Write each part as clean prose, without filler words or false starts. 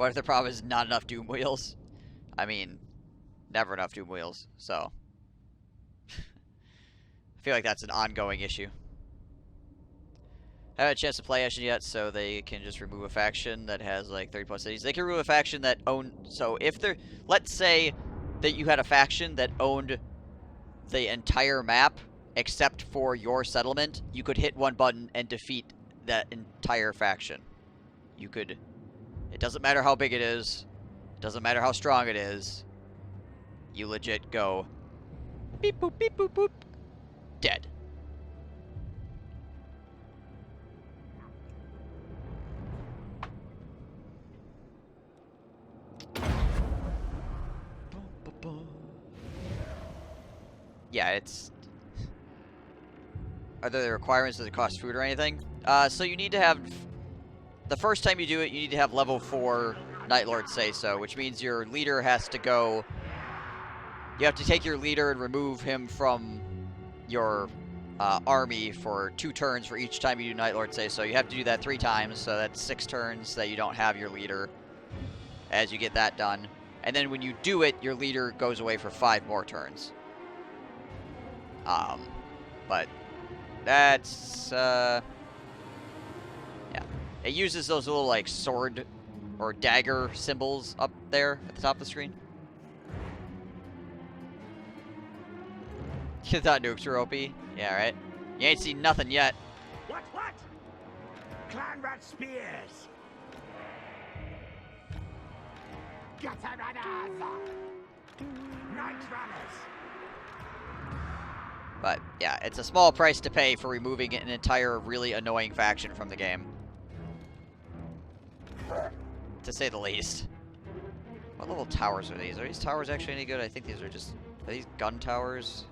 What if the problem is not enough Doom wheels? I mean, never enough Doom wheels, so... I feel like that's an ongoing issue. I haven't had a chance to play Eshin yet, so they can just remove a faction that has like 30 plus cities. They can remove a faction that so if they're, let's say that you had a faction that owned the entire map except for your settlement, you could hit one button and defeat that entire faction. You could, it doesn't matter how big it is, it doesn't matter how strong it is, you legit go beep boop beep boop boop, dead. Yeah, it's... Are there requirements? Does it cost food or anything? So you need to have... The first time you do it, you need to have level 4 Night Lord say so, which means your leader has to go... You have to take your leader and remove him from your army for 2 turns for each time you do Night Lord say so. You have to do that 3 times, so that's 6 turns that you don't have your leader as you get that done. And then when you do it, your leader goes away for 5 more turns. But that's, yeah. It uses those little, like, sword or dagger symbols up there at the top of the screen. You thought nukes were OP? Yeah, right? You ain't seen nothing yet. What? Clan rat spears! Gutter runners! Night runners! But, yeah, it's a small price to pay for removing an entire really annoying faction from the game. To say the least. What level towers are these? Are these towers actually any good? I think these are just... Are these gun towers?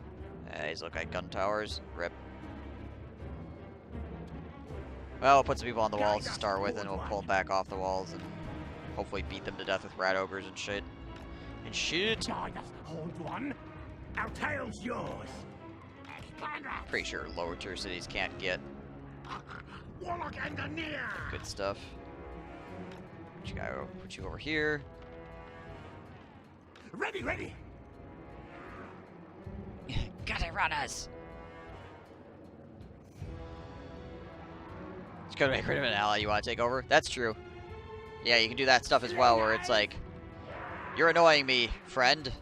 Yeah, these look like gun towers. Rip. Well, we'll put some people on the walls to start with, and we'll pull them back off the walls, and hopefully beat them to death with rat ogres and shit. And shit! Hold one. Our tail's yours. Pretty sure lower tier cities can't get Warlock engineer. good stuff. Put you over here. Ready. Gotta run us. Just gotta make rid of an ally you want to take over. That's true. Yeah, you can do that stuff as well, where it's like, you're annoying me, friend.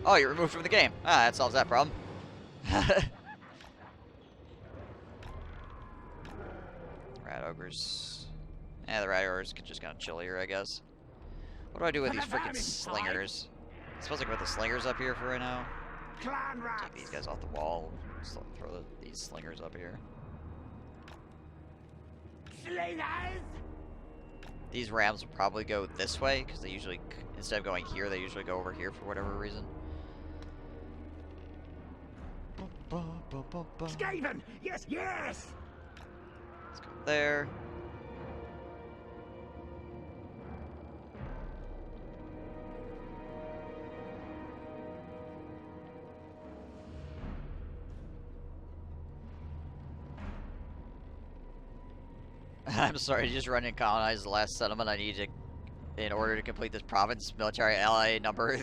Oh, you're removed from the game. Ah, that solves that problem. Rat ogres. Yeah, the rat ogres can just kind of chill here, I guess. What do I do with these freaking slingers? I suppose I can put the slingers up here for right now. Take these guys off the wall. Just throw these slingers up here. Slingers! These rams will probably go this way, because they usually, instead of going here, they usually go over here for whatever reason. Skaven! Yes! Let's go there. I'm sorry, just run and colonize the last settlement. I need to, in order to complete this province, military ally number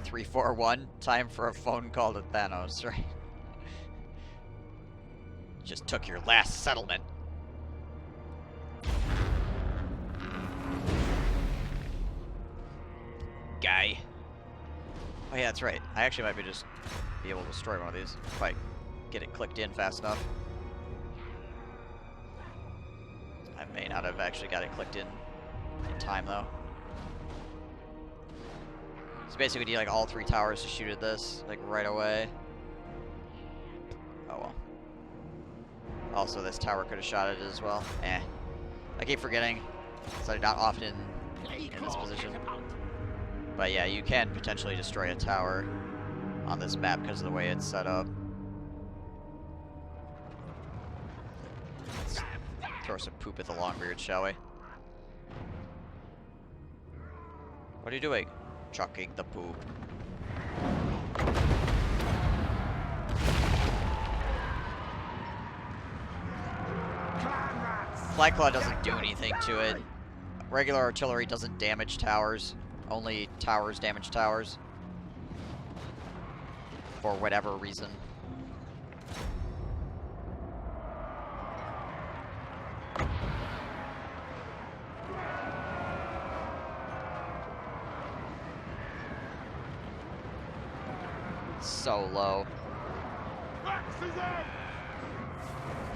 341. Time for a phone call to Thanos, right? Just took your last settlement. Guy. Oh yeah, that's right. I actually might be able to destroy one of these if I get it clicked in fast enough. I may not have actually got it clicked in time though. So basically we need like all 3 towers to shoot at this, like right away. Oh well. Also this tower could have shot at it as well. I keep forgetting, so I'm not often in this position. But yeah, you can potentially destroy a tower on this map because of the way it's set up. Let's throw some poop at the Longbeard, shall we? What are you doing? Chucking the poop. Blackclaw doesn't do anything to it. regular artillery doesn't damage towers. Only towers damage towers. For whatever reason. So low.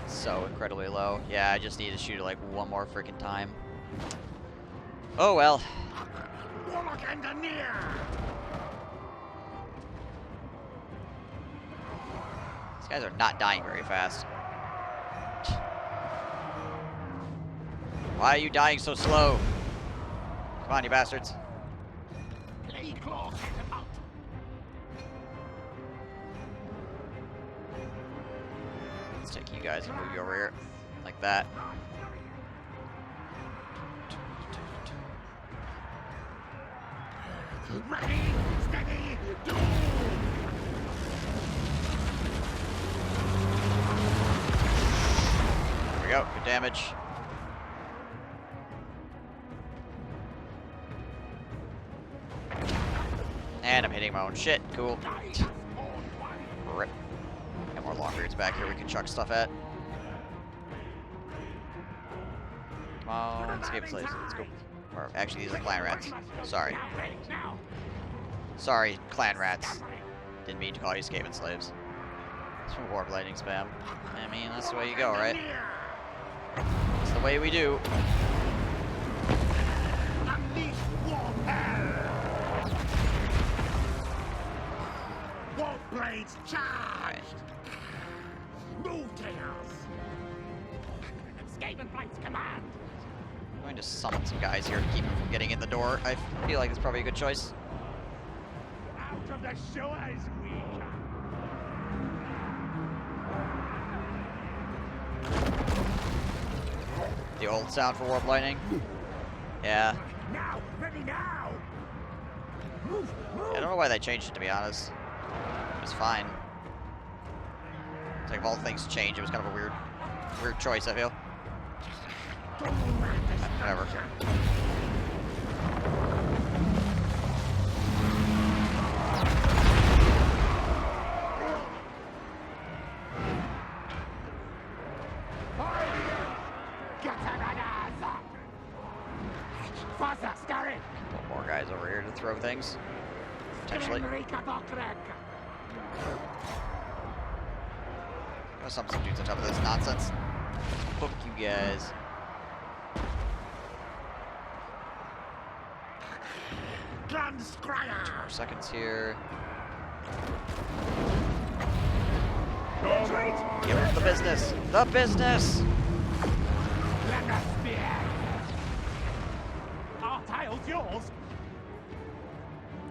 So incredibly low. Yeah, I just need to shoot it like one more freaking time. Oh well. These guys are not dying very fast. Why are you dying so slow? Come on, you bastards. Let's take you guys and move you over here. Like that. Ready, steady, do! There we go. Good damage. And I'm hitting my own shit. Cool. Rip. Got more longbeards back here we can chuck stuff at. Come on, escape slaves. Let's go. Or actually, these are clan rats. Sorry. Sorry, clan rats. Didn't mean to call you escaping slaves. It's from warp lightning spam. I mean, that's the way you go, right? That's the way we do. Warp blades charged! Move tails! Escaping flights command! I'm going to summon some guys here to keep them from getting in the door. I feel like it's probably a good choice. Out of the shores we come! The old sound for warp lightning. Yeah. Now! Ready now! Move! Move! I don't know why they changed it, to be honest. It was fine. It's like, of all things to change, it was kind of a weird choice, I feel. Whatever. More guys over here to throw things. Potentially. Some dudes on top of this nonsense. Fuck you guys. 2 more seconds here. Give them the business. The business!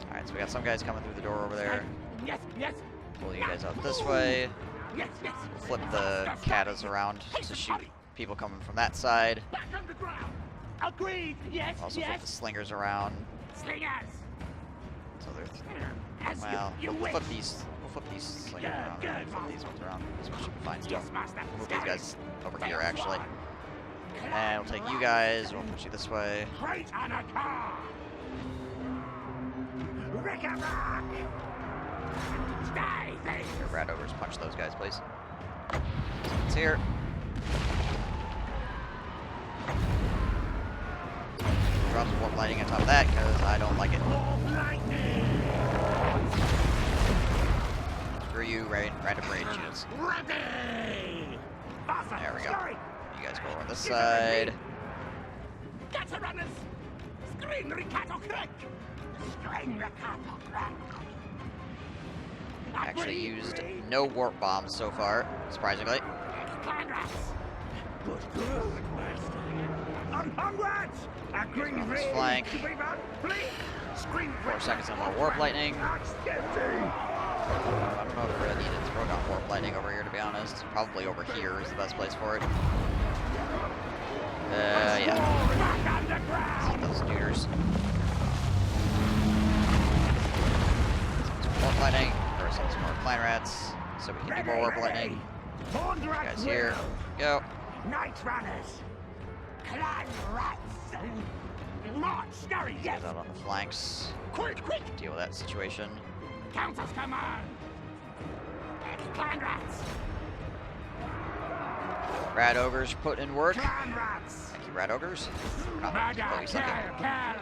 Alright, so we got some guys coming through the door over there. Yes, yes. Pull you guys out this way. Yes, yes. Flip the katas around to shoot people coming from that side. Back underground. Agreed. Yes, Also flip the yes. slingers around. Slingers. So there's, As well, you we'll wish. flip these slingers around. Good, Flip these ones around. This one should be fine still. Yes, master. We'll move these guys over here actually. And we'll take you guys, we'll push you this way. Great on a car. Rick-a-rock. Stay, things. Your rat ogres, punch those guys, please. It's here. Drop some warp lighting on top of that, because I don't like it. Screw you, random rage units. Ready. There we go. You guys go over this side. Catch runners. Screen Ricato Crack. Screen Ricato Crack. Actually used no warp bombs so far, surprisingly. Clan rats. Good, master. Onwards. A green on this ring flank. to be run, please. Screen 4 seconds and more warp lightning. I don't know if we really need to throw down warp lightning over here, to be honest. Probably over here is the best place for it. Yeah. See those duders. Some warp lightning, or some more clan rats, so we can do more warp lightning. You guys here. Go. Night runners. Clan rats. March, scurry, yes! Get out on the flanks. Quick, quick! Deal with that situation. Countess command! Clan rats! Rat ogres putting in work. Clan rats! Thank you, rat ogres. We're not Murder, fully kill, second. kill!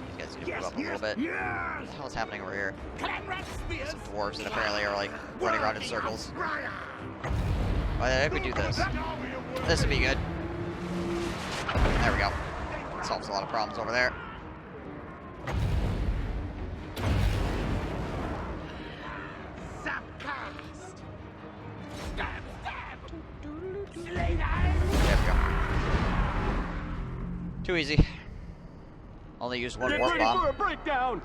These guys need to Yes, move up a yes, little bit. yes! What the hell is happening over here? Clan rat spears! Some dwarves that apparently are like running around in circles. Why did we do this? This would be good. There we go. Solves a lot of problems over there. Subcast! Stab, stab! Slay There we go. Too easy. Only used one warp bomb. a breakdown!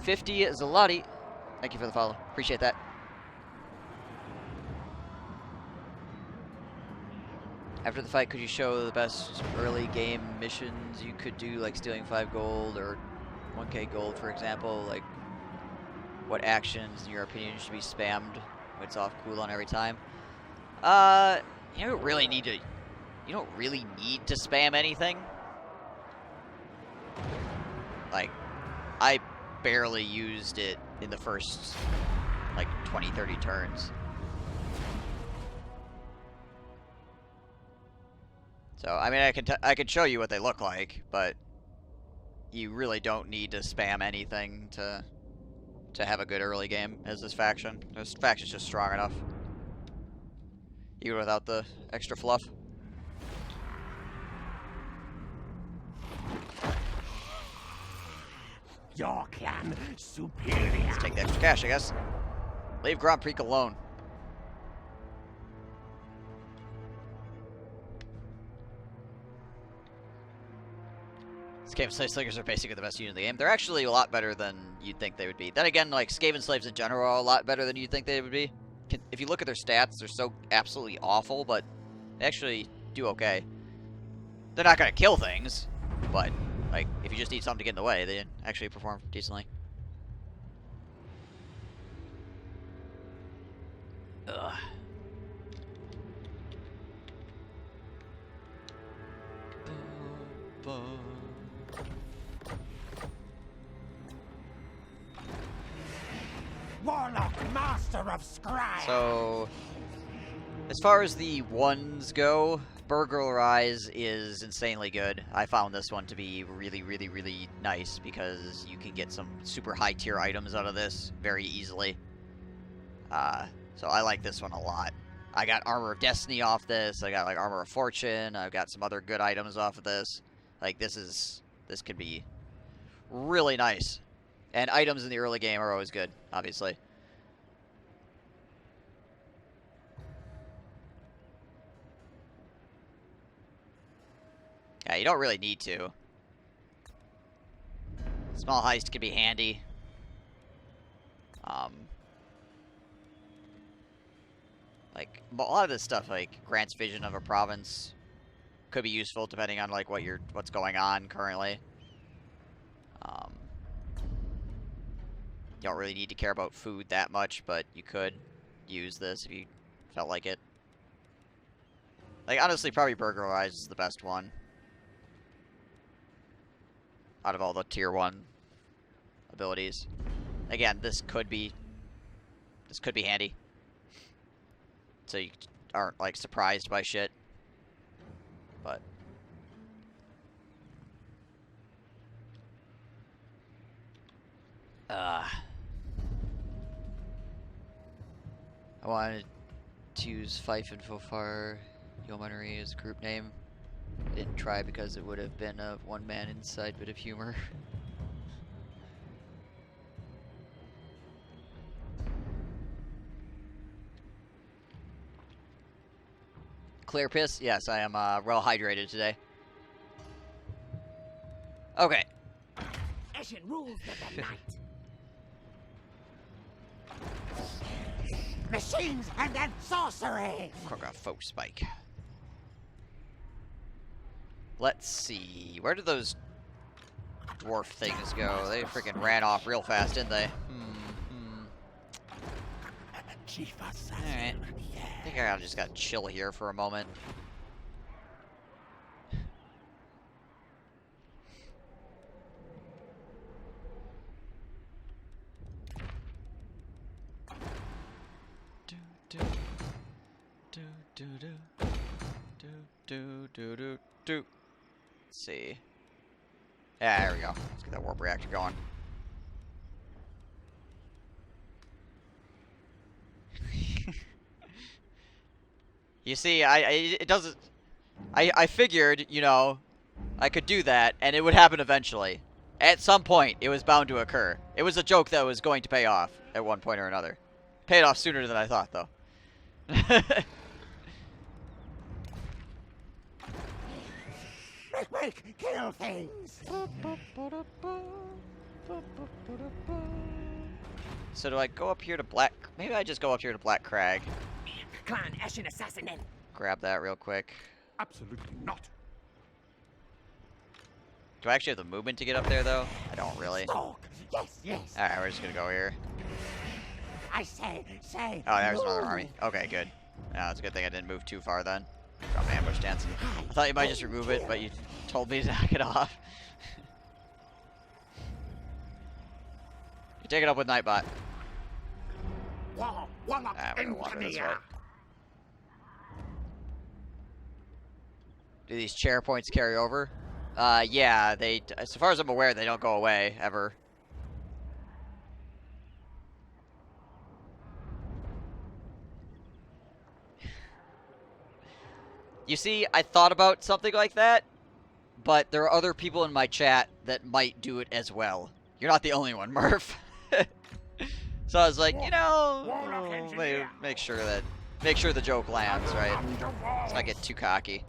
50 Zalati. Thank you for the follow. Appreciate that. After the fight, could you show the best early game missions you could do, like stealing 5 gold or 1k gold, for example? Like, what actions, in your opinion, should be spammed when it's off cooldown every time? You don't really need to. You don't really need to spam anything. Like, I barely used it in the first, like, 20, 30 turns. So, I mean, I could show you what they look like, but you really don't need to spam anything to have a good early game as this faction. This faction's just strong enough. Even without the extra fluff. Your clan superior! Let's take the extra cash, I guess. Leave Grand Prix alone. Skaven Slave Slingers are basically the best unit in the game. They're actually a lot better than you'd think they would be. Then again, like, Skaven Slaves in general are a lot better than you'd think they would be. If you look at their stats, they're so absolutely awful, but they actually do okay. They're not going to kill things, but, like, if you just need something to get in the way, they actually perform decently. Ugh. Warlock, master of scry! So, as far as the ones go, Burglarize is insanely good. I found this one to be really, really, really nice because you can get some super high tier items out of this very easily. So I like this one a lot. I got Armor of Destiny off this. I got like Armor of Fortune. I've got some other good items off of this. Like this could be really nice. And items in the early game are always good, obviously. Yeah, you don't really need to. Small heist can be handy. Like a lot of this stuff, like grants vision of a province, could be useful depending on like what's going on currently. You don't really need to care about food that much, but you could use this if you felt like it. Like honestly, probably Burglarize is the best one out of all the tier 1 abilities. Again, this could be handy. So you aren't like surprised by shit. But I wanted to use Fife and Fofar Yeomanry as group name. I didn't try because it would have been a one-man inside bit of humor. Clear piss? Yes, I am well hydrated today. Okay. Eshin rules the night. Machines and then sorcery! Kroga Folk Spike. Let's see. Where did those dwarf things go? They freaking ran off real fast, didn't they? Alright. I think I just gotta chill here for a moment. do, do, do, do, do, do, do, do, do. Let's see. Yeah, there we go. Let's get that warp reactor going. You see, it doesn't. I figured, you know, I could do that, and it would happen eventually. At some point, it was bound to occur. It was a joke that was going to pay off at one point or another. Paid off sooner than I thought, though. Kill things. So do I go up here to Black... Maybe I just go up here to Black Crag. Clan Eshin assassin. Grab that real quick. Absolutely not. Do I actually have the movement to get up there, though? I don't really. Stalk. Yes, yes. Alright, we're just gonna go here. I say. Oh, there's another move. army. Okay, good. Yeah, it's a good thing I didn't move too far then. Drop an ambush stance. I thought you might just remove it, but you told me to knock it off. You take it up with Nightbot. Warlock We're gonna wander this way. Do these chair points carry over? Yeah, they, as far as I'm aware, they don't go away, ever. You see, I thought about something like that, but there are other people in my chat that might do it as well. You're not the only one, Murph. So I was like, you know, make sure the joke lands, right? Let's not get too cocky.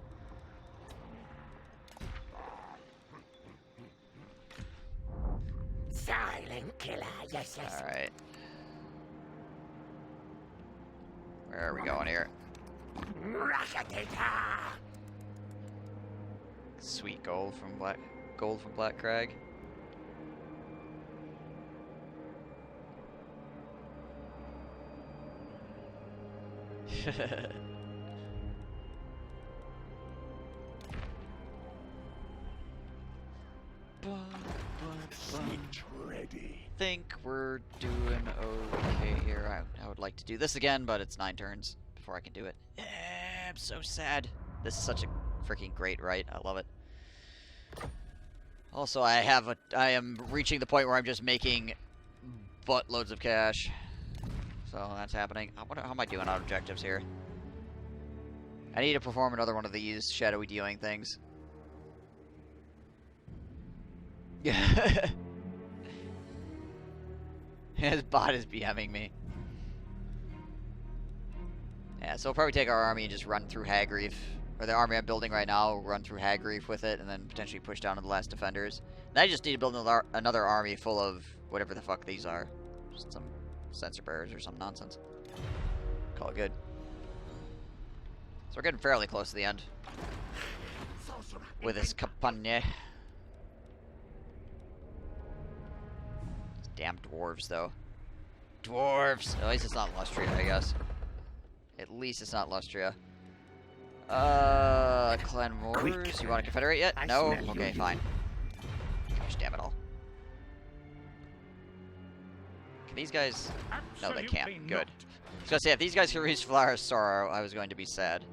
Silent killer. Yes. All right. Where are we going here? Rakatata. Sweet gold from Black Crag. Ready. Think we're doing okay here. I would like to do this again, but it's 9 turns before I can do it. I'm so sad. This is such a freaking great right. I love it. Also, I am reaching the point where I'm just making buttloads of cash. So that's happening. How am I doing on objectives here? I need to perform another one of these shadowy dealing things. Yeah. His bot is BMing me. Yeah, so we'll probably take our army and just run through Hagreef. Or the army I'm building right now, we'll run through Hagreef with it, and then potentially push down to the last defenders. And I just need to build another army full of whatever the fuck these are. Just some sensor bearers or some nonsense. Call it good. So we're getting fairly close to the end. With this campagne. Damn dwarves, though. Dwarves! At least it's not Lustria, I guess. At least it's not Lustria. Clan Wars. You want to confederate yet? No? Okay, fine. Gosh, damn it all. Can these guys... No, they can't. Good. I was gonna say, if these guys can reach Flower Sorrow, I was going to be sad.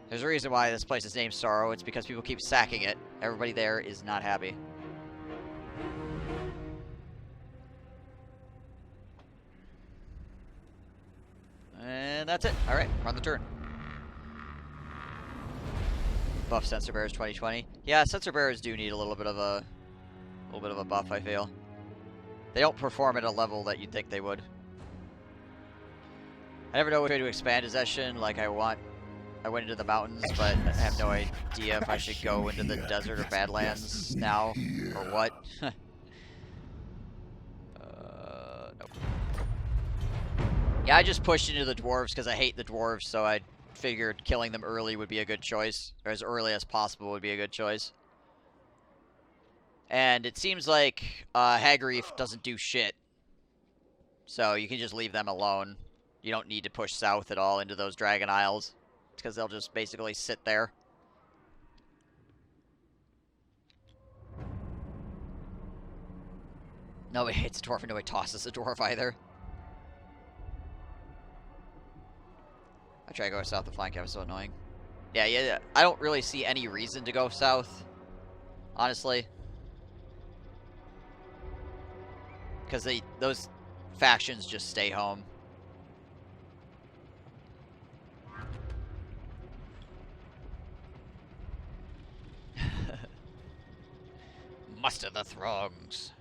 There's a reason why this place is named Sorrow. It's because people keep sacking it. Everybody there is not happy. And that's it. Alright, run the turn. Buff Sensor Bearers 2020. Yeah, Sensor Bearers do need a little bit of a buff, I feel. They don't perform at a level that you'd think they would. I never know which way to expand his Eshin. Like I went into the mountains, but I have no idea if I should go into the desert or Badlands now, or what. Nope. Yeah, I just pushed into the dwarves because I hate the dwarves, so I figured killing them early would be a good choice, or as early as possible would be a good choice. And it seems like Hagreef doesn't do shit, so you can just leave them alone. You don't need to push south at all into those Dragon Isles, because they'll just basically sit there. Nobody hates a dwarf, and nobody tosses a dwarf either. I try to go south. The flying cap is so annoying. Yeah. I don't really see any reason to go south, honestly, because those factions just stay home. Muster the throngs.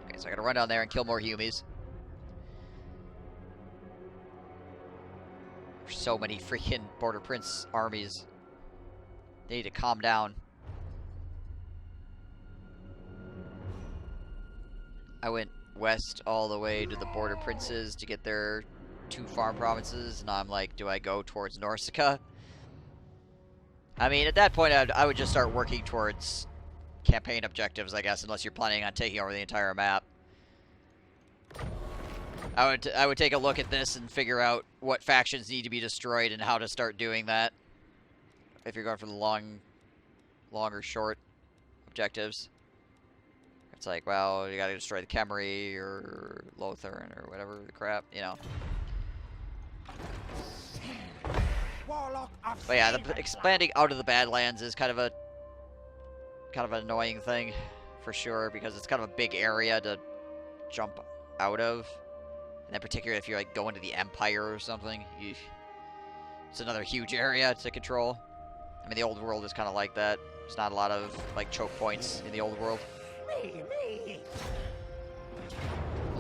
Okay, so I gotta run down there and kill more humies. There's so many freaking Border Prince armies. They need to calm down. I went west all the way to the Border Princes to get their 2 farm provinces, and now I'm like, do I go towards Norsica? I mean, at that point, I would just start working towards campaign objectives, I guess, unless you're planning on taking over the entire map. I would take a look at this and figure out what factions need to be destroyed and how to start doing that. If you're going for the long or short objectives. It's like, well, you gotta destroy the Khemri or Lothern or whatever the crap, you know. But yeah, expanding out of the Badlands is kind of an annoying thing, for sure, because it's kind of a big area to jump out of. And then particularly if you're like going to the Empire or something, it's another huge area to control. I mean, the old world is kind of like that. There's not a lot of like choke points in the old world. Me.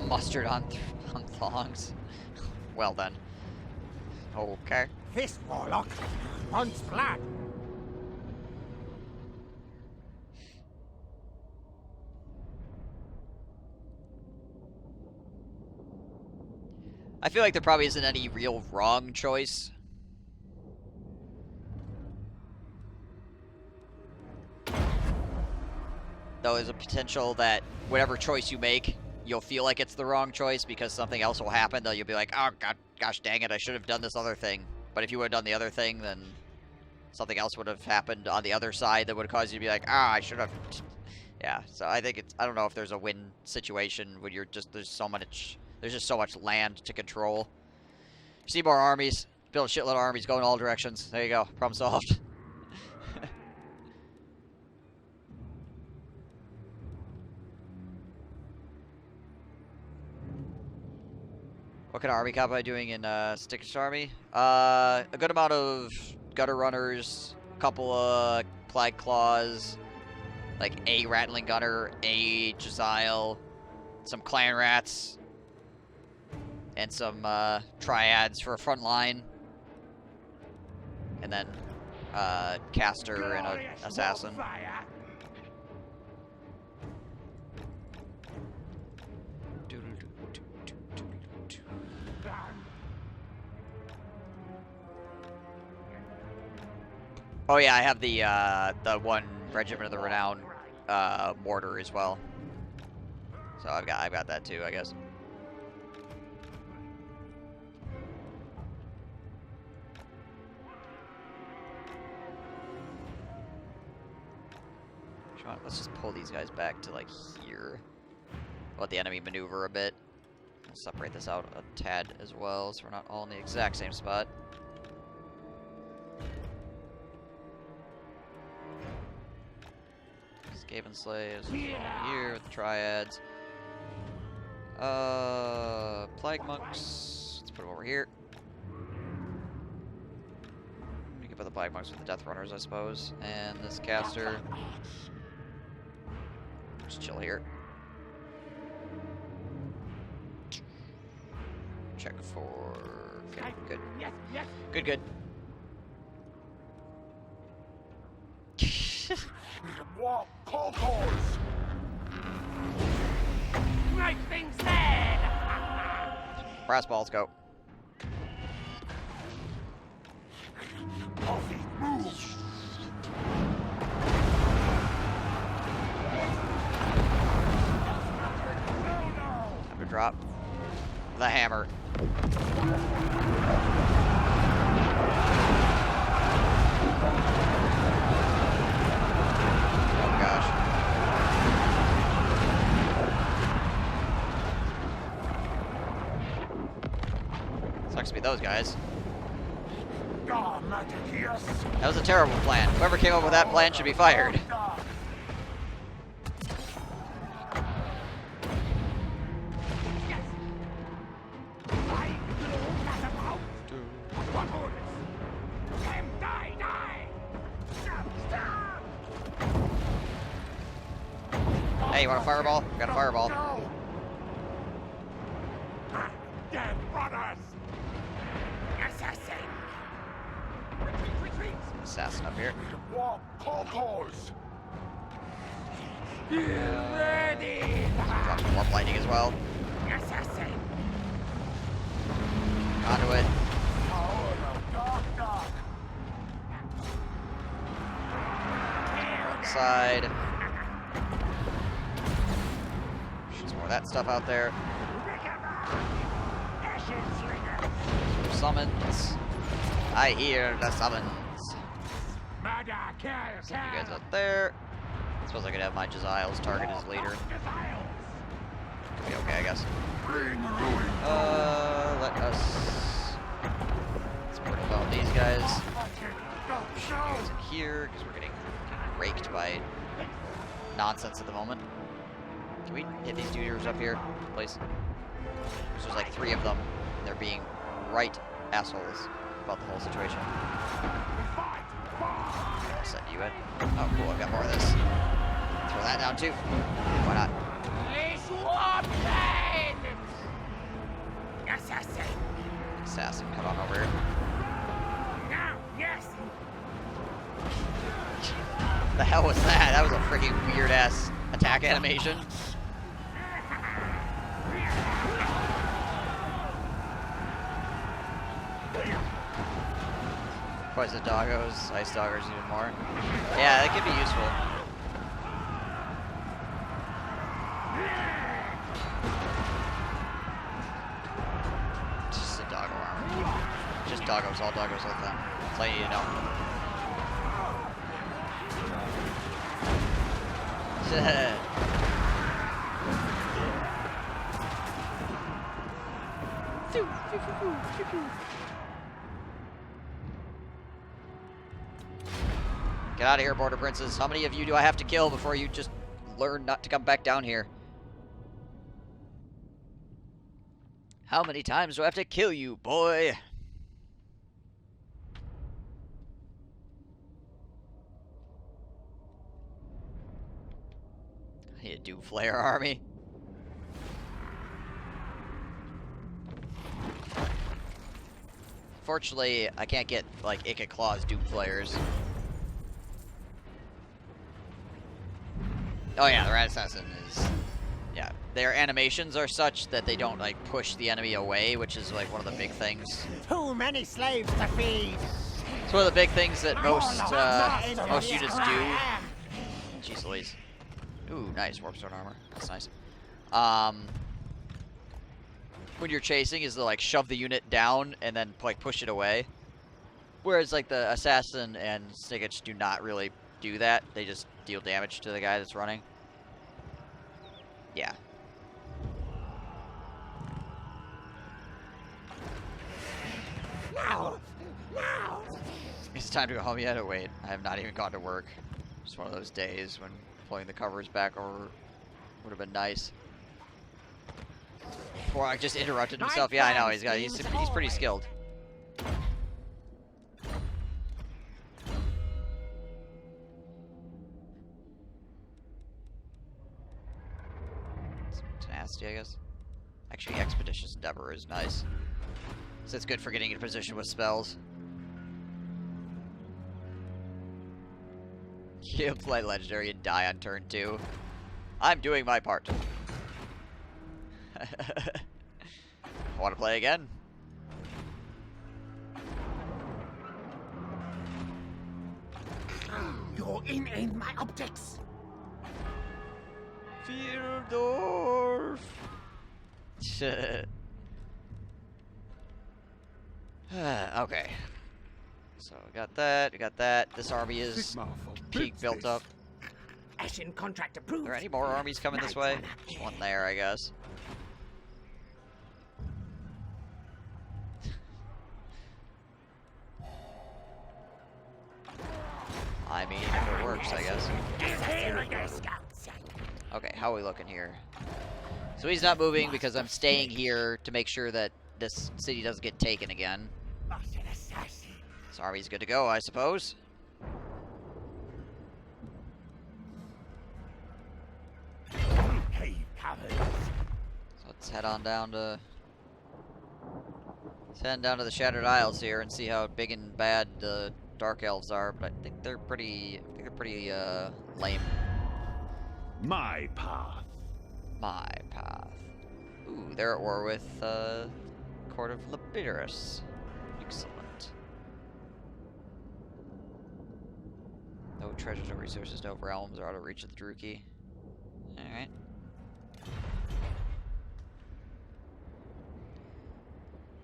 Mustard on thongs. Well then. Okay. This warlock wants blood. I feel like there probably isn't any real wrong choice. Though there's a potential that whatever choice you make, you'll feel like it's the wrong choice because something else will happen, though you'll be like, oh, gosh dang it, I should have done this other thing. But if you would have done the other thing, then something else would have happened on the other side that would have caused you to be like, I should have... Yeah, so I think I don't know if there's a win situation when you're just, there's just so much land to control. You see more armies, build a shitload of armies, go in all directions. There you go, problem solved. What kind of army comp am I doing in Stickish Army? A good amount of Gutter Runners, a couple of Plague Claws, like a Rattling Gunner, a Jezile, some Clan Rats, and some Triads for a front line, and then Caster and an Assassin. Oh yeah, I have the one Regiment of the Renown mortar as well. So I've got that too, I guess. Let's just pull these guys back to like here. Let the enemy maneuver a bit. I'll separate this out a tad as well, so we're not all in the exact same spot. Skaven Slay is here with the Triads. Plague Monks. Let's put them over here. You can put the Plague Monks with the Death Runners, I suppose. And this Caster. Just chill here. Check for... Okay, good. Good. What purpose? Right thing said. Brass balls, go. Coffee, move. Time to drop the hammer. Sucks to be those guys. Ah, Matakias. That was a terrible plan. Whoever came up with that plan should be fired. Hey, you want a fireball? I got a fireball. Dead brothers! Assassin! Retreat, retreat! Assassin up here. Walk, concourse! Ready! Drop some warp lightning as well. Assassin! Conduit. One side. Shoot some more of that stuff out there. Summons. I hear the summons. Send you guys out there. Suppose I could have my Jezzail's target as leader. Be okay, I guess. Let us support about these guys. Guys in here, because we're getting raked by nonsense at the moment. Can we hit these dudes up here, please? There's like 3 of them. They're being right assholes about the whole situation. I'll send you in. Oh, cool, I've got more of this. Throw that down too. Why not? Assassin, come on over here. Now, yes! The hell was that? That was a freaking weird ass attack animation. Poison doggos, ice doggers even more. Yeah, that could be useful. Just a doggo armor. Just doggos, all doggos all the time. That's all you need to know. Get out of here, Border Princes. How many of you do I have to kill before you just learn not to come back down here? How many times do I have to kill you, boy? I need a Doom Flare army. Fortunately, I can't get, like, Icket Claw's Doom Flares. Oh yeah, the Rat Assassin is... Yeah, their animations are such that they don't, like, push the enemy away, which is, like, one of the big things. Too many slaves to feed! It's one of the big things that most units do. Jeez Louise. Ooh, nice. Warpstone armor. That's nice. When you're chasing is to, like, shove the unit down and then, like, push it away. Whereas, like, the Assassin and Snicketch do not really do that. They just deal damage to the guy that's running. Yeah. Now! Now! It's time to go home yet? Oh, wait. I have not even gone to work. Just one of those days when pulling the covers back over would have been nice. Borak just interrupted himself. Yeah, I know. He's pretty skilled. Tenacity, I guess. Actually, Expeditious Endeavor is nice. So it's good for getting in position with spells. You play Legendary and die on turn 2. I'm doing my part. I want to play again. You're in my optics! Fieldorf. Okay. So we got that. We got that. This army is peak built up. Eshin contract Are approved. there any more armies coming this way? There's one there, I guess. I mean, if it works, I guess. Get here, you scouts. Okay, how are we looking here? So he's not moving because I'm staying here to make sure that this city doesn't get taken again. Master assassin. So army's good to go, I suppose. Hey, cowards. So let's head on down to... Let's head down to the Shattered Isles here and see how big and bad the Dark Elves are, but I think they're pretty... lame. My path. My path. Ooh, they're at war with, Court of Labyrus. Excellent. No treasures, no resources, no realms are out of reach of the Druki. Alright.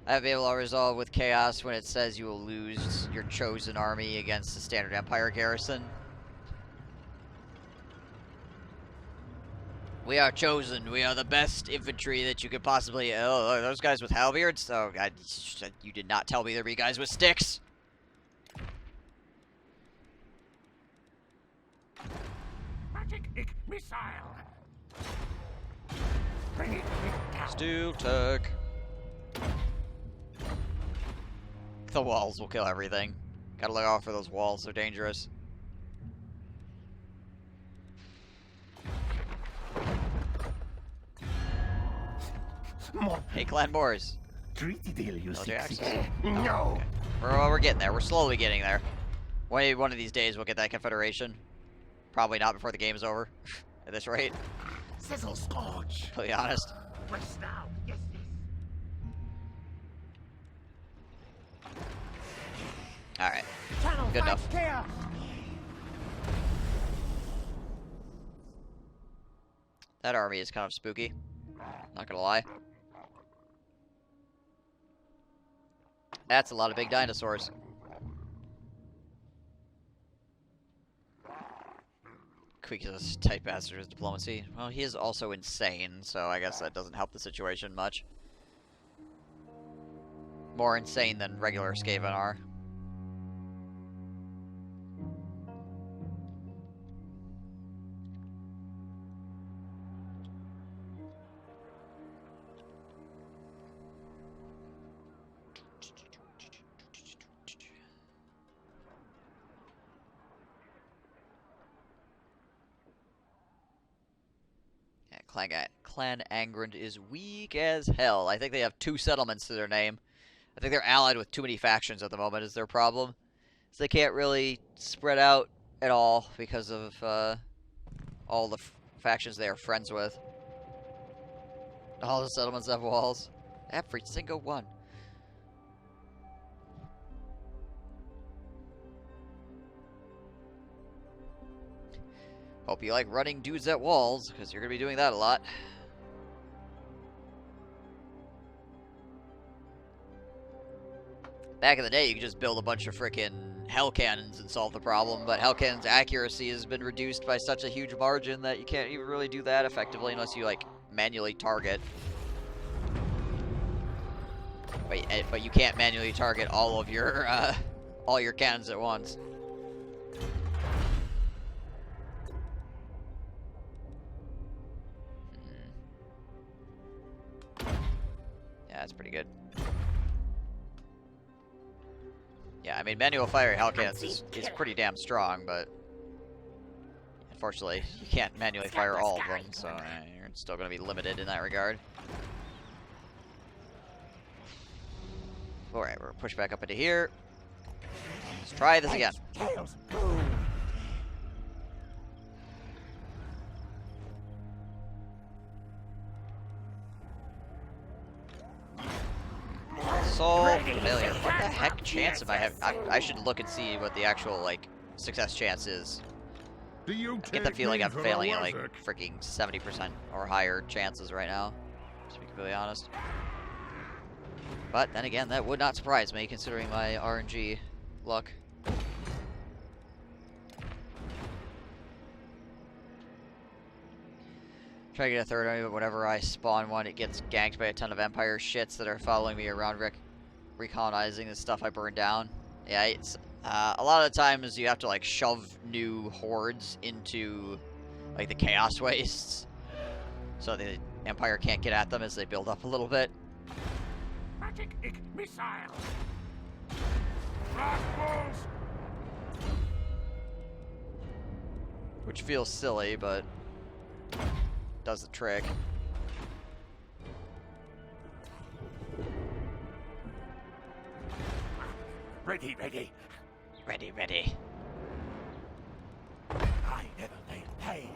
I have been able to resolve with chaos when it says you will lose your chosen army against the Standard Empire garrison. We are chosen. We are the best infantry that you could possibly... Oh, are those guys with halberds? Oh, God. You did not tell me there'd be guys with sticks. Magic missile. Bring it down. Steel tech. The walls will kill everything. Gotta look out for those walls. They're dangerous. Hey, Clan Moors. Treaty deal, you Military six. access. No. Okay. We're getting there. We're slowly getting there. One of these days we'll get that Confederation. Probably not before the game's over. At this rate. Sizzle scorch. To be honest. Rest now. Yes, yes. Alright. Channel Good enough. chaos. That army is kind of spooky. Not gonna lie. That's a lot of big dinosaurs. Quick is tight bastard with diplomacy. Well, he is also insane, so I guess that doesn't help the situation much. More insane than regular Skaven are. Clan Angrand is weak as hell. I think they have 2 settlements to their name. I think they're allied with too many factions at the moment is their problem. So they can't really spread out at all because of all the factions they are friends with. All the settlements have walls. Every single one. Hope you like running dudes at walls, because you're going to be doing that a lot. Back in the day, you could just build a bunch of frickin' hell cannons and solve the problem, but hell cannons' accuracy has been reduced by such a huge margin that you can't even really do that effectively unless you, like, manually target. But you can't manually target all of your, all your cannons at once. Yeah, that's pretty good. Yeah, I mean, manual fire hell cannons is pretty damn strong, but unfortunately, you can't manually fire all of them, so you're still going to be limited in that regard. Alright, we're push back up into here. Let's try this again. Tails, boom. So familiar. What the heck chance am I having? I should look and see what the actual, like, success chance is. Do you I get the feeling I'm failing at, like, freaking 70% or higher chances right now, to be completely honest. But then again, that would not surprise me, considering my RNG luck. Try to get a third army, but whenever I spawn one, it gets ganked by a ton of Empire shits that are following me around recolonizing the stuff I burned down. Yeah, A lot of the times you have to like shove new hordes into like the chaos wastes, so the Empire can't get at them as they build up a little bit. Magic missile. Blast balls. Which feels silly, but does the trick. Ready. Ready. I never fail pain.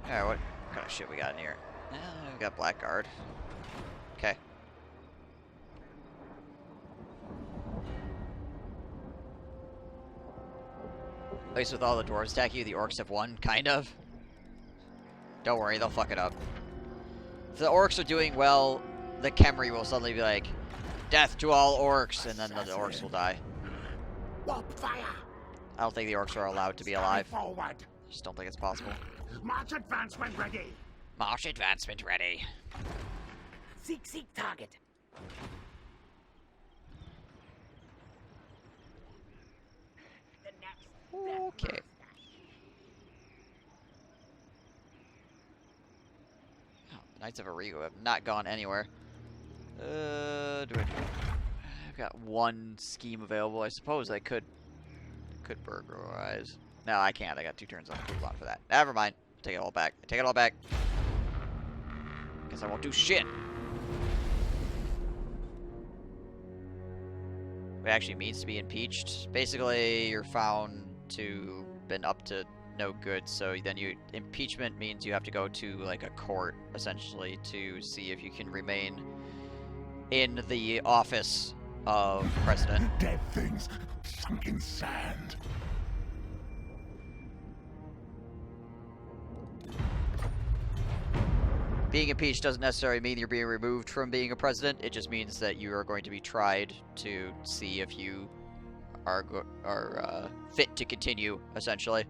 Alright, what kind of shit we got in here? We got Blackguard. Okay. At least with all the dwarves attacking you, the orcs have won, kind of. Don't worry, they'll fuck it up. If the orcs are doing well, the Khemri will suddenly be like, death to all orcs, and then the orcs will die. Warp fire. I don't think the orcs are allowed to be alive. Forward. Just don't think it's possible. March advancement ready. March advancement ready. Seek target. Okay. Oh, the Knights of Arrigo have not gone anywhere. I've got one scheme available. I suppose I could burglarize. No, I can't. I got 2 turns on the cooldown for that. Never mind. Take it all back. Take it all back. Guess I won't do shit. It actually means to be impeached. Basically, you're found to been up to no good, so then impeachment means you have to go to like a court essentially to see if you can remain in the office of president. Dead things sunk in sand. Being impeached doesn't necessarily mean you're being removed from being a president. It just means that you are going to be tried to see if you are fit to continue, essentially.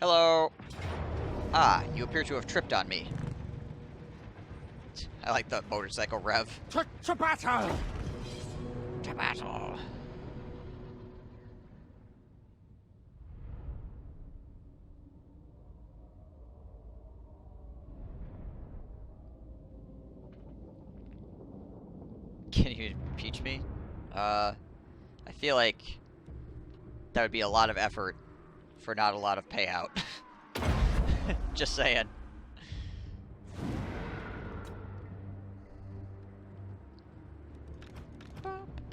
Hello. Ah, you appear to have tripped on me. I like the motorcycle rev. To battle. To battle. Can you impeach me? I feel like that would be a lot of effort for not a lot of payout. Just saying. Alright.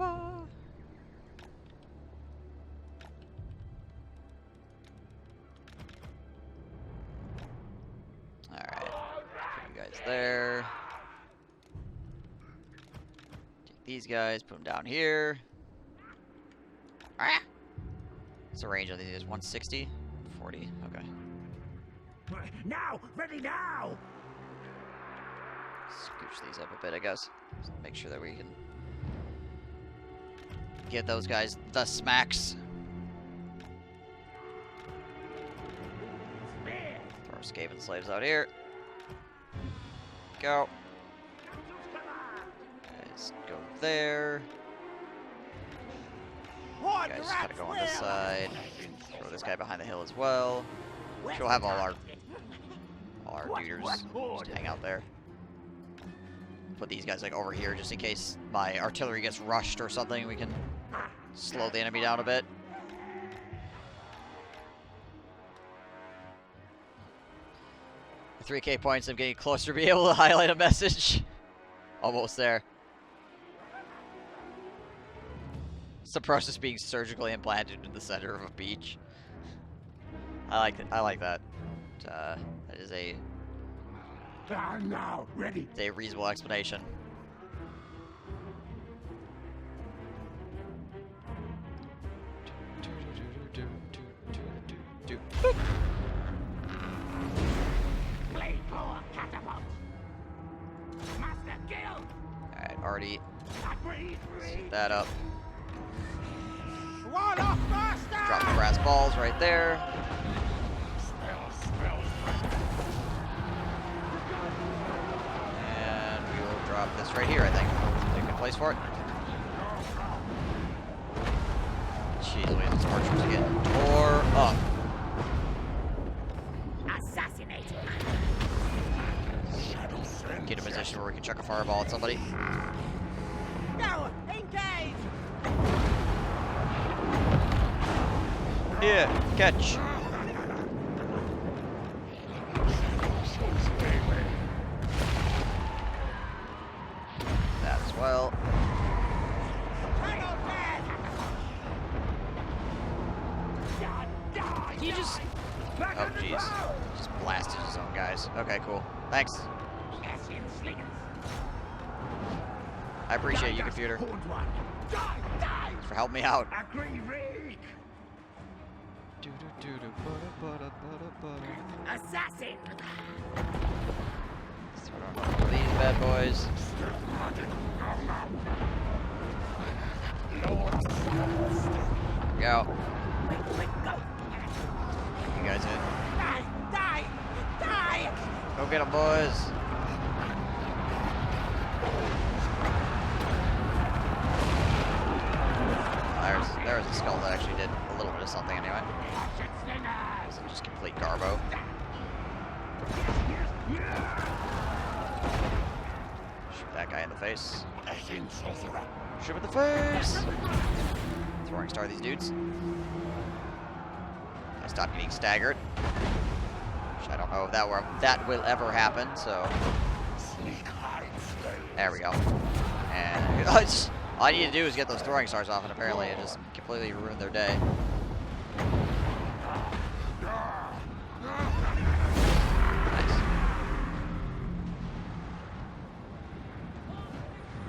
Put you guys there. Take these guys, put them down here. Ah! What's the range on these? 160? 40? Okay. Now! Ready now! Scooch these up a bit, I guess. Just make sure that we can get those guys the smacks. Throw our Skaven slaves out here. Go. Guys, go there. You guys just gotta go on this side. Throw this guy behind the hill as well. She'll have all our duders just hang out there. Put these guys like over here just in case my artillery gets rushed or something. We can slow the enemy down a bit. At 3k points, I'm getting closer to being able to highlight a message. Almost there. It's the process being surgically implanted in the center of a beach. I like it. I like that. That is a Now, ready. it's a reasonable explanation. Flamethrower catapult. Master kill. Alright, already Breathe, set that up. Warlock master. Drop the brass balls right there. And we will drop this right here, I think. Is a good place for it. Jeez, Louise, these archers are getting tore up. Assassinated. Get a position where we can chuck a fireball at somebody. Go! Engage! Here, catch. That as well. He just... Oh, jeez. Just blasted his own guys. Okay, cool. Thanks. I appreciate you, computer. Thanks for helping me out. Assassin! Throw down one of these bad boys. There we go. You guys in? Die! Die! Die! Go get them, boys. There's a skull that actually did a little bit of something anyway. This is just complete garbo. Shoot that guy in the face. Shoot him in the face! Throwing star these dudes. I stopped getting staggered. Which I don't know if that will ever happen, so. There we go. And all I need to do is get those throwing stars off, and apparently it just completely ruined their day. Nice.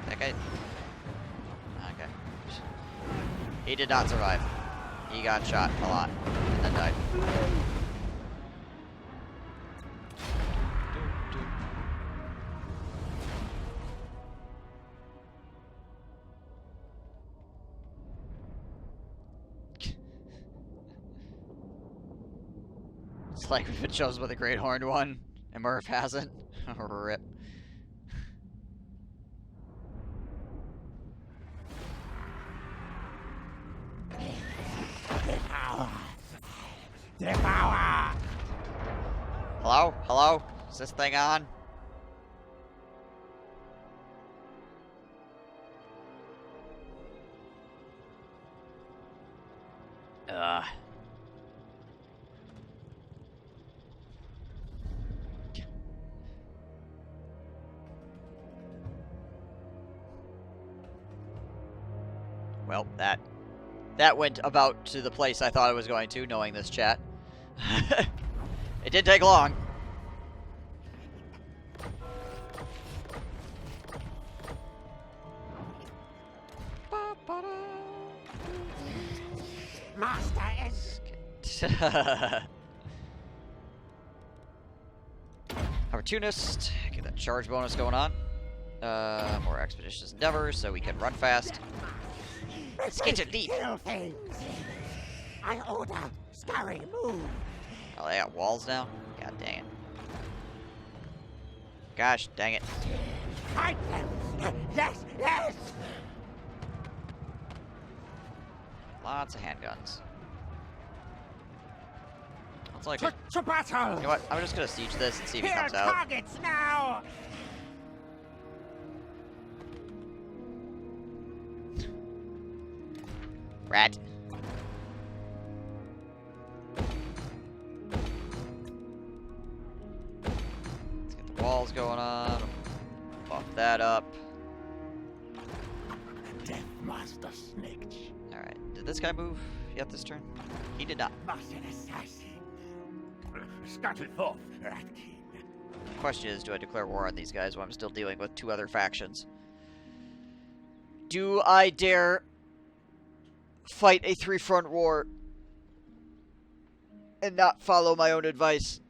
That guy. Okay. He did not survive. He got shot a lot and then died. It's like we've been chosen by the Great Horned One, and Murph hasn't. Rip. Devour! Hello? Hello? Is this thing on? Well, that went about to the place I thought it was going to, knowing this chat. It didn't take long. Master is... Opportunist. Get that charge bonus going on. More expeditious endeavors so we can run fast. Let's get to deep. Things. I order. Scurry, move. Oh, they got walls now? God dang it. Gosh, dang it. Fight them. Yes, yes. Lots of handguns. Looks like To battle. you know what? I'm just gonna siege this and see if he Here comes out. targets now. Rat. Let's get the walls going on. Bump that up. Death Master Snake. Alright. Did this guy move yet this turn? He did not. Master Assassin. Started forth, Rat King. The question is, do I declare war on these guys while I'm still dealing with two other factions? Do I dare fight a three-front war? and not follow my own advice.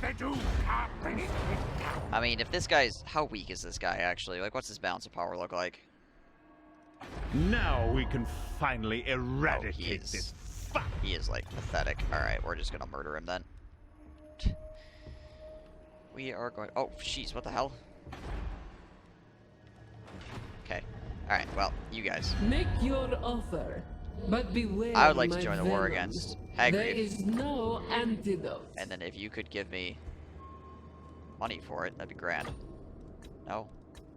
They do can't bring it down. I mean, if this guy's... How weak is this guy, actually? Like, what's his balance of power look like? Now we can finally Oh, eradicate this fuck. he is, like, pathetic. Alright, we're just gonna murder him, then. We are going... Oh, jeez, what the hell? Okay. Alright, well, you guys. Make your offer, but beware. I would like to my join the war venom. against There Hagrid. is no antidote. And then if you could give me money for it, that'd be grand. No?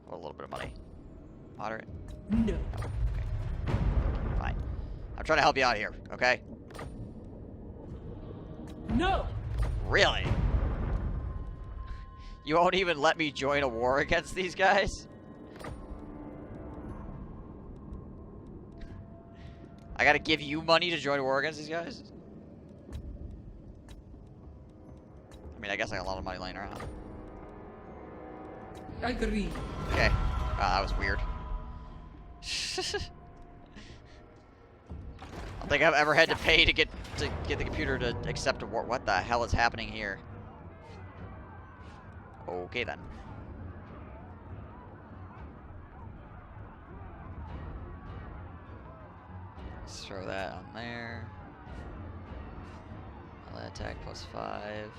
Or a little bit of money. Moderate? No. No. Okay. Fine. I'm trying to help you out here, okay? No. Really? You won't even let me join a war against these guys? I gotta give you money to join a war against these guys? I mean, I guess I got a lot of money laying around. Agree. Okay. Wow, that was weird. I don't think I've ever had to pay to get the computer to accept a war. What the hell is happening here? Okay then. Let's throw that on there. Melee attack +5.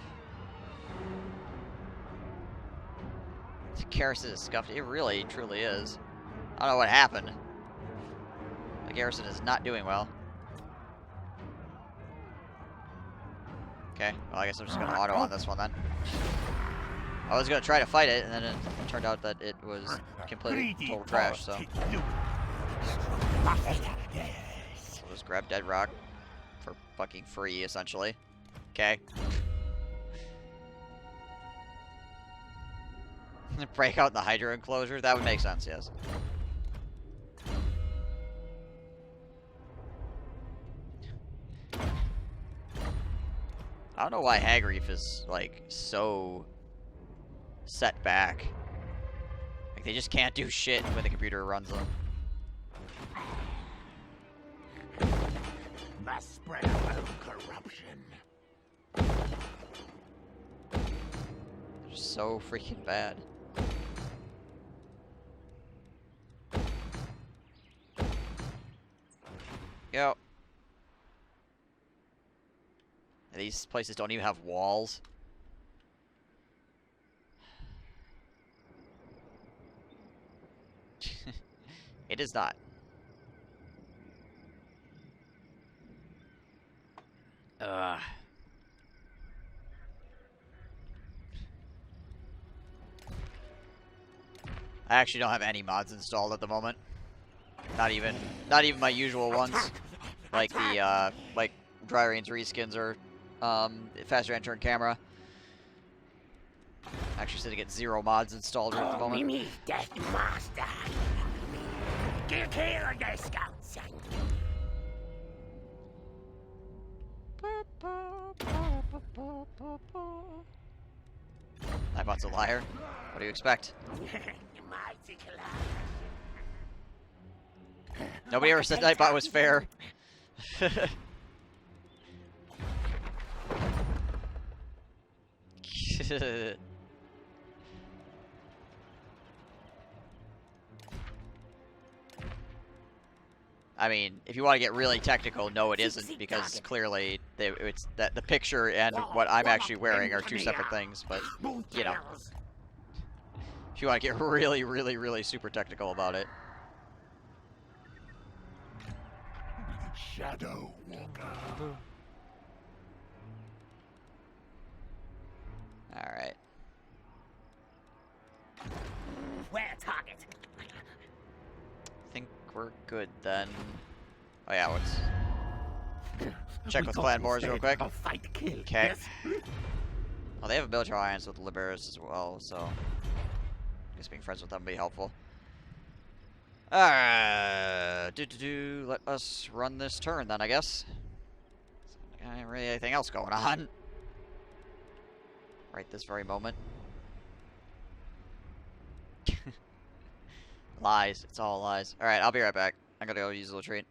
Garrison is scuffed. It really, truly is. I don't know what happened. The garrison is not doing well. Okay, well I guess I'm just gonna auto on this one then. I was gonna try to fight it, and then it turned out that it was completely total trash, so. We'll just grab Dead Rock for fucking free, essentially. Okay. Break out the Hydra enclosure? That would make sense, yes. I don't know why Hagreef is, like, so set back. Like, they just can't do shit when the computer runs them. Must spread of corruption. They're so freaking bad. Go. These places don't even have walls. It is not. Ugh. I actually don't have any mods installed at the moment. Not even my usual ones. Like the like Dry Rain's reskins or faster enter and camera. Actually sitting at 0 mods installed right at the moment. Mimi, Death Master. Get here, you scouts. Nightbot's a liar. What do you expect? Nobody ever said Nightbot was fair. I mean, if you want to get really technical, no, it isn't, because clearly it's that the picture and what I'm actually wearing are 2 separate things. But you know, if you want to get really, really, really super technical about it. Shadow Walker. All right. Where target? I think we're good then. Oh yeah, let's check with Clan Moors real quick. Fight kill. Okay. Well, they have a military alliance with the Liberis as well, so I guess being friends with them would be helpful. Let us run this turn then, I guess. There ain't really anything else going on right this very moment. Lies. It's all lies. Alright, I'll be right back. I'm gonna go use the latrine.